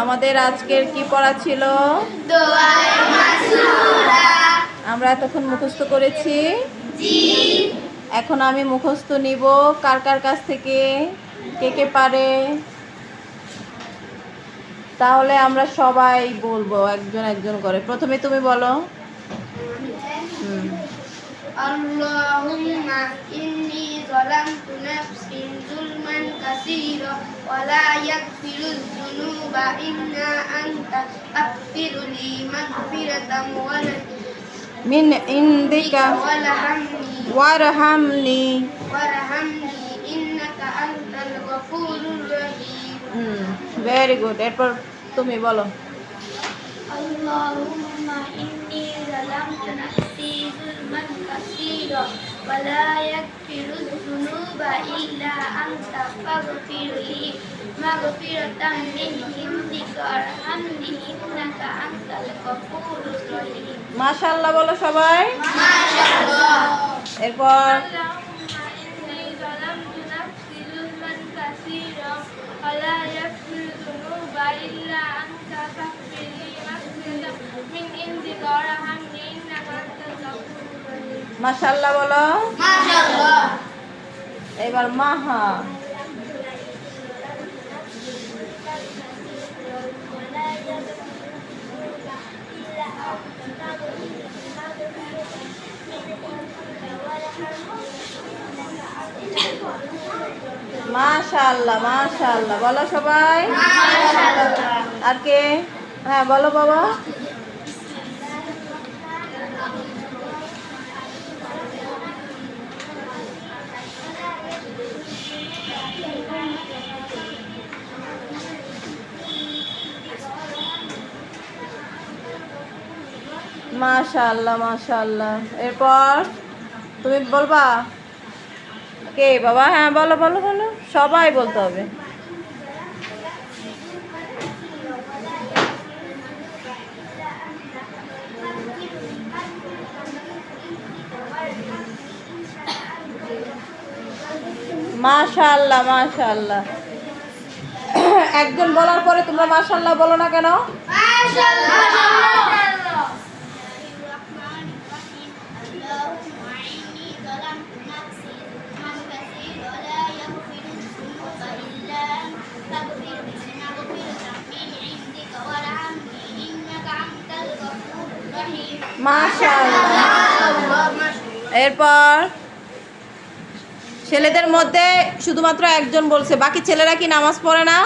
আমাদের আজকের কি পড়া ছিল? আমরা এতক্ষণ মুখস্থ করেছি। এখন আমি মুখস্থ নিব কার কার কাছ থেকে, কে কে পারে। তাহলে আমরা সবাই বলবো একজন একজন করে। প্রথমে তুমি বলো। আল্লাহুম্মা ইন্নী যালামতু নাফসি যুলমান কাসীরা ওয়া লা ইয়াগফিরুয যুনুবা ইল্লা আনতা ফাগফিরলি মাগফিরাতাম মিন ইনদিকা ওয়ারহামনি ইন্নাকা আনতাল গফুরুর রহিম। Very good. এরপর তুমি বলো। আল্লাহুম্মা ইন্নী যালামতু নাফসি যুলমান কাসীরা ওয়া লা ইয়াগফিরুয যুনুবা ইল্লা আনতা ফাগফিরলি মাগফিরাতাম মিন ইনদিকা ওয়ারহামনি ইন্নাকা আনতাল গফুরুর রহিম। মাশাআল্লাহ বলো সবাই। মাশাআল্লাহ। এরপর আল্লাহুম্মা ইন্নী যালামতু নাফসি যুলমান কাসীরা ওয়া লা ইয়াগফিরুয যুনুবা ইল্লা আনতা ফাগফিরলি মাগফিরাতাম মিন ইনদিকা ওয়ারহামনি ইন্নাকা আনতাল গফুরুর রহিম। মাশাআল্লাহ বলো। মাশাআল্লাহ। এবার মাহা। মাশাআল্লাহ মাশাআল্লাহ বলো সবাই। আর কে? হ্যাঁ বলো বাবা। মাশাআল্লাহ মাশাআল্লাহ। এরপর তুমি বলবা। কে বাবা? হ্যাঁ বলো বলো বলো, সবাই বলতে হবে। মাশাআল্লাহ মাশাআল্লাহ। একজন বলার পরে তোমরা মাশাআল্লাহ বলো না কেন? মাশাআল্লাহ। এরপর ছেলেদের মধ্যে শুধুমাত্র একজন বলছে, বাকি ছেলেরা কি নামাজ পড়ে না?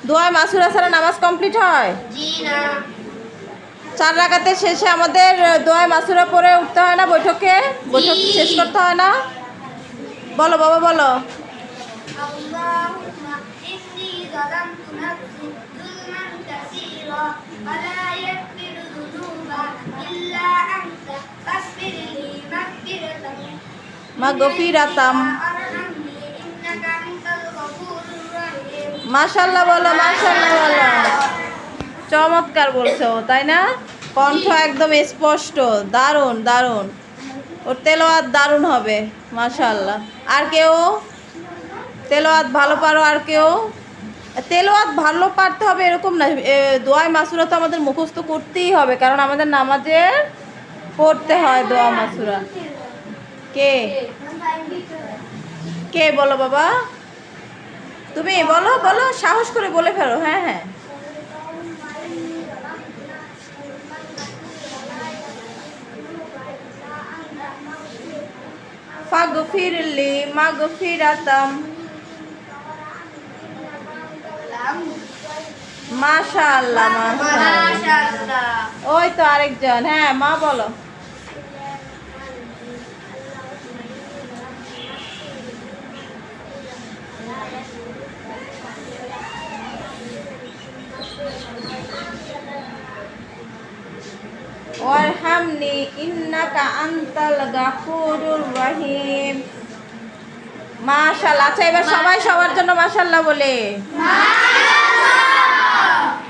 দোয়া মাসুরা ছাড়া নামাজ কমপ্লিট হয়? জি না। 4 রাকাতের শেষে আমাদের দোয়া মাসুরা পড়ে উঠতে হয় না? বৈঠক শেষ করতে হয় না? বলো বাবা বলো। আল্লাহুম্মা ইন্নী যালামতু নাফসি যুলমান কাসীরা ওয়া লা ইয়াগফিরু যুনুবা ইল্লা আনতা ফাগফিরলি মাগফিরাতাম মাগফিরাতাম। ইন্নাকা আনতাল গফুরুর রহিম। মাশাআল্লাহ বলো মাশাআল্লাহ বলো। চমৎকার বলছো তাই না? কণ্ঠ একদম স্পষ্ট, দারুণ দারুণ। ওর তেলাওয়াত দারুণ হবে মাশাআল্লাহ। আর কেউ তেলাওয়াত ভালো পারো? আর কেউ? তেলাওয়াত ভালো পারতে হবে এরকম না, দোয়া মাসুরা তো আমাদের মুখস্থ করতেই হবে, কারণ আমাদের নামাজে পড়তে হয় দোয়া মাসুরা। কে কে বলো বাবা। তুমি বলো বলো, সাহস করে বলে ফেলো। হ্যাঁ হ্যাঁ। ফাগফিরলি মাগফিরাতাম। মাশাআল্লাহ মাশাআল্লাহ। ওই তো আরেকজন। হ্যাঁ মা বলো। ওয়ারহামনি ইন্নাকা আনতাল গাফুরুর রহিম। মাশাআল্লাহ। আচ্ছা এবার সবাই সবার জন্য মাশাআল্লাহ বলে।